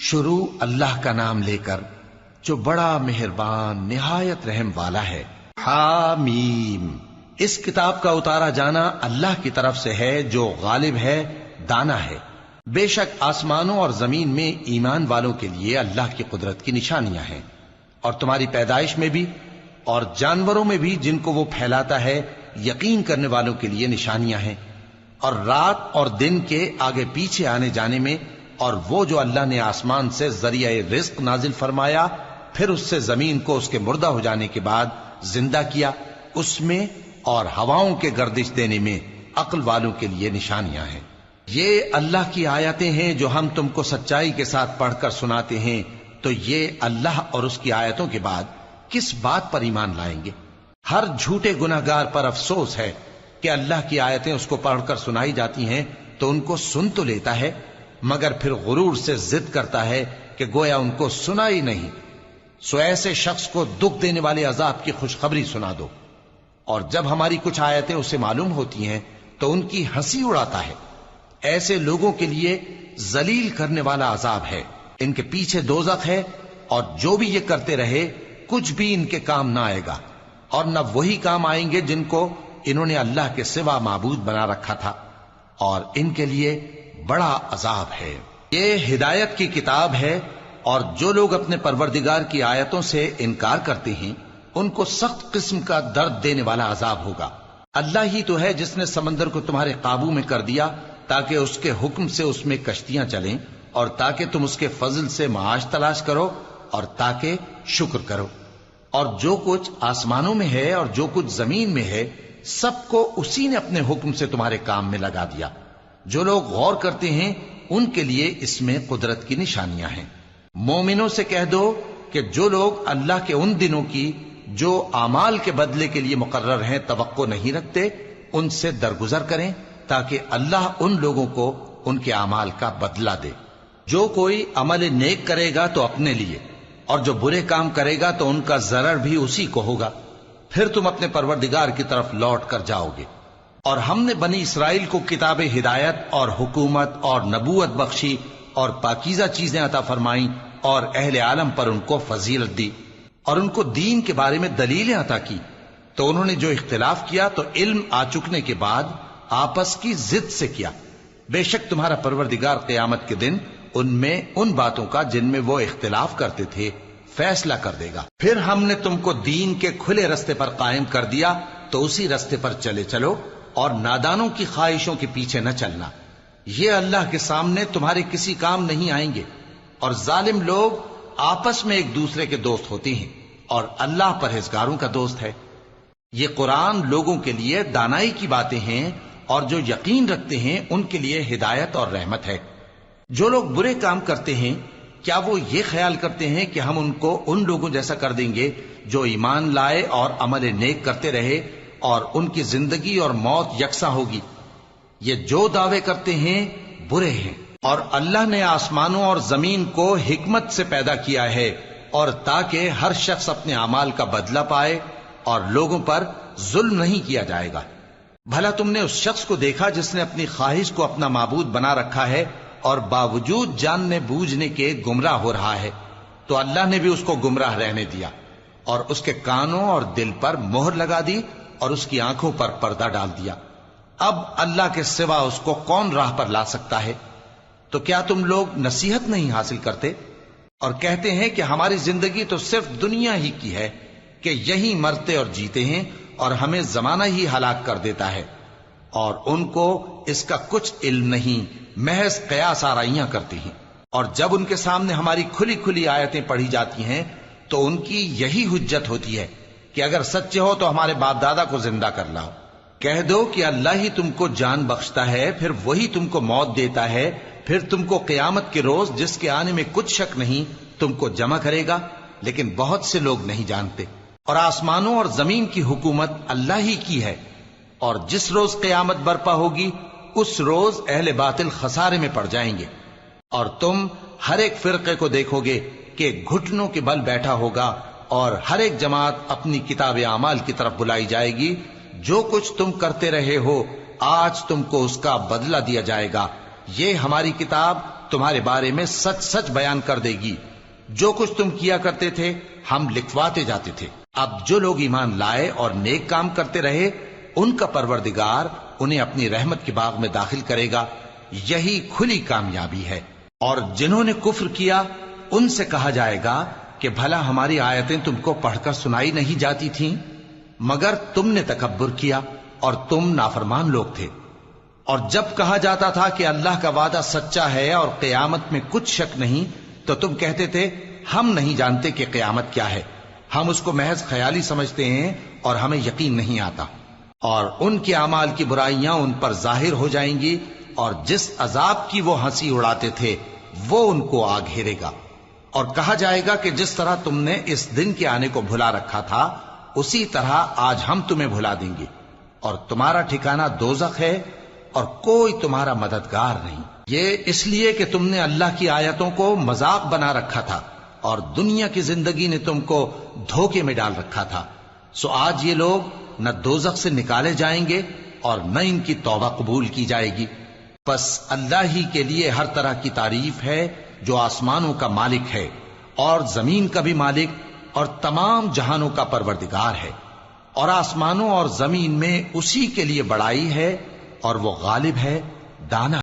شروع اللہ کا نام لے کر جو بڑا مہربان نہایت رحم والا ہے۔ حامیم، اس کتاب کا اتارا جانا اللہ کی طرف سے ہے جو غالب ہے، دانا ہے۔ بے شک آسمانوں اور زمین میں ایمان والوں کے لیے اللہ کی قدرت کی نشانیاں ہیں، اور تمہاری پیدائش میں بھی اور جانوروں میں بھی جن کو وہ پھیلاتا ہے یقین کرنے والوں کے لیے نشانیاں ہیں، اور رات اور دن کے آگے پیچھے آنے جانے میں، اور وہ جو اللہ نے آسمان سے ذریعہ رزق نازل فرمایا پھر اس سے زمین کو اس کے مردہ ہو جانے کے بعد زندہ کیا، اس میں اور ہواؤں کے گردش دینے میں عقل والوں کے لیے نشانیاں ہیں۔ یہ اللہ کی آیتیں ہیں جو ہم تم کو سچائی کے ساتھ پڑھ کر سناتے ہیں، تو یہ اللہ اور اس کی آیتوں کے بعد کس بات پر ایمان لائیں گے؟ ہر جھوٹے گناہگار پر افسوس ہے کہ اللہ کی آیتیں اس کو پڑھ کر سنائی جاتی ہیں تو ان کو سن تو لیتا ہے، مگر پھر غرور سے ضد کرتا ہے کہ گویا ان کو سنا ہی نہیں۔ سو ایسے شخص کو دکھ دینے والے عذاب کی خوشخبری سنا دو، اور جب ہماری کچھ آیتیں اسے معلوم ہوتی ہیں تو ان کی ہنسی اڑاتا ہے۔ ایسے لوگوں کے لیے ذلیل کرنے والا عذاب ہے، ان کے پیچھے دوزخ ہے، اور جو بھی یہ کرتے رہے کچھ بھی ان کے کام نہ آئے گا، اور نہ وہی کام آئیں گے جن کو انہوں نے اللہ کے سوا معبود بنا رکھا تھا، اور ان کے لیے بڑا عذاب ہے۔ یہ ہدایت کی کتاب ہے، اور جو لوگ اپنے پروردگار کی آیتوں سے انکار کرتے ہیں ان کو سخت قسم کا درد دینے والا عذاب ہوگا۔ اللہ ہی تو ہے جس نے سمندر کو تمہارے قابو میں کر دیا تاکہ اس کے حکم سے اس میں کشتیاں چلیں، اور تاکہ تم اس کے فضل سے معاش تلاش کرو، اور تاکہ شکر کرو۔ اور جو کچھ آسمانوں میں ہے اور جو کچھ زمین میں ہے سب کو اسی نے اپنے حکم سے تمہارے کام میں لگا دیا۔ جو لوگ غور کرتے ہیں ان کے لیے اس میں قدرت کی نشانیاں ہیں۔ مومنوں سے کہہ دو کہ جو لوگ اللہ کے ان دنوں کی جو اعمال کے بدلے کے لیے مقرر ہیں توقع نہیں رکھتے ان سے درگزر کریں، تاکہ اللہ ان لوگوں کو ان کے اعمال کا بدلہ دے۔ جو کوئی عمل نیک کرے گا تو اپنے لیے، اور جو برے کام کرے گا تو ان کا ضرر بھی اسی کو ہوگا، پھر تم اپنے پروردگار کی طرف لوٹ کر جاؤ گے۔ اور ہم نے بنی اسرائیل کو کتاب ہدایت اور حکومت اور نبوت بخشی، اور پاکیزہ چیزیں عطا فرمائیں، اور اہل عالم پر ان کو فضیلت دی، اور ان کو دین کے بارے میں دلیلیں عطا کی، تو انہوں نے جو اختلاف کیا تو علم آ چکنے کے بعد آپس کی ضد سے کیا۔ بے شک تمہارا پروردگار قیامت کے دن ان میں ان باتوں کا جن میں وہ اختلاف کرتے تھے فیصلہ کر دے گا۔ پھر ہم نے تم کو دین کے کھلے رستے پر قائم کر دیا، تو اسی رستے پر چلے چلو، اور نادانوں کی خواہشوں کے پیچھے نہ چلنا، یہ اللہ کے سامنے تمہارے کسی کام نہیں آئیں گے۔ اور ظالم لوگ آپس میں ایک دوسرے کے دوست ہوتے ہیں، اور اللہ پرہیزگاروں کا دوست ہے۔ یہ قرآن لوگوں کے لیے دانائی کی باتیں ہیں، اور جو یقین رکھتے ہیں ان کے لیے ہدایت اور رحمت ہے۔ جو لوگ برے کام کرتے ہیں کیا وہ یہ خیال کرتے ہیں کہ ہم ان کو ان لوگوں جیسا کر دیں گے جو ایمان لائے اور عمل نیک کرتے رہے، اور ان کی زندگی اور موت یکساں ہوگی؟ یہ جو دعوے کرتے ہیں برے ہیں۔ اور اللہ نے آسمانوں اور زمین کو حکمت سے پیدا کیا ہے، اور تاکہ ہر شخص اپنے اعمال کا بدلہ پائے، اور لوگوں پر ظلم نہیں کیا جائے گا۔ بھلا تم نے اس شخص کو دیکھا جس نے اپنی خواہش کو اپنا معبود بنا رکھا ہے اور باوجود جاننے بوجھنے کے گمراہ ہو رہا ہے؟ تو اللہ نے بھی اس کو گمراہ رہنے دیا، اور اس کے کانوں اور دل پر مہر لگا دی، اور اس کی آنکھوں پر پردہ ڈال دیا۔ اب اللہ کے سوا اس کو کون راہ پر لا سکتا ہے؟ تو کیا تم لوگ نصیحت نہیں حاصل کرتے اور کہتے ہیں کہ ہماری زندگی تو صرف دنیا ہی کی ہے، کہ یہی مرتے اور جیتے ہیں، اور ہمیں زمانہ ہی ہلاک کر دیتا ہے؟ اور ان کو اس کا کچھ علم نہیں، محض قیاس آرائیاں کرتی ہیں۔ اور جب ان کے سامنے ہماری کھلی کھلی آیتیں پڑھی جاتی ہیں تو ان کی یہی حجت ہوتی ہے کہ اگر سچے ہو تو ہمارے باپ دادا کو زندہ کر لاؤ۔ کہہ دو کہ اللہ ہی تم کو جان بخشتا ہے، پھر وہی تم کو موت دیتا ہے، پھر تم کو قیامت کے روز جس کے آنے میں کچھ شک نہیں تم کو جمع کرے گا، لیکن بہت سے لوگ نہیں جانتے۔ اور آسمانوں اور زمین کی حکومت اللہ ہی کی ہے، اور جس روز قیامت برپا ہوگی اس روز اہل باطل خسارے میں پڑ جائیں گے۔ اور تم ہر ایک فرقے کو دیکھو گے کہ گھٹنوں کے بل بیٹھا ہوگا، اور ہر ایک جماعت اپنی کتاب اعمال کی طرف بلائی جائے گی۔ جو کچھ تم کرتے رہے ہو آج تم کو اس کا بدلہ دیا جائے گا۔ یہ ہماری کتاب تمہارے بارے میں سچ سچ بیان کر دے گی. جو کچھ تم کیا کرتے تھے ہم لکھواتے جاتے تھے. اب جو لوگ ایمان لائے اور نیک کام کرتے رہے ان کا پروردگار انہیں اپنی رحمت کے باغ میں داخل کرے گا. یہی کھلی کامیابی ہے. اور جنہوں نے کفر کیا ان سے کہا جائے گا کہ بھلا ہماری آیتیں تم کو پڑھ کر سنائی نہیں جاتی تھیں؟ مگر تم نے تکبر کیا اور تم نافرمان لوگ تھے. اور جب کہا جاتا تھا کہ اللہ کا وعدہ سچا ہے اور قیامت میں کچھ شک نہیں تو تم کہتے تھے ہم نہیں جانتے کہ قیامت کیا ہے، ہم اس کو محض خیالی سمجھتے ہیں اور ہمیں یقین نہیں آتا. اور ان کے اعمال کی برائیاں ان پر ظاہر ہو جائیں گی اور جس عذاب کی وہ ہنسی اڑاتے تھے وہ ان کو آ گھیرے گا. اور کہا جائے گا کہ جس طرح تم نے اس دن کے آنے کو بھلا رکھا تھا اسی طرح آج ہم تمہیں بھلا دیں گے، اور تمہارا ٹھکانہ دوزخ ہے اور کوئی تمہارا مددگار نہیں. یہ اس لیے کہ تم نے اللہ کی آیتوں کو مذاق بنا رکھا تھا اور دنیا کی زندگی نے تم کو دھوکے میں ڈال رکھا تھا. سو آج یہ لوگ نہ دوزخ سے نکالے جائیں گے اور نہ ان کی توبہ قبول کی جائے گی. بس اللہ ہی کے لیے ہر طرح کی تعریف ہے جو آسمانوں کا مالک ہے اور زمین کا بھی مالک اور تمام جہانوں کا پروردگار ہے. اور آسمانوں اور زمین میں اسی کے لیے بڑائی ہے اور وہ غالب ہے، دانا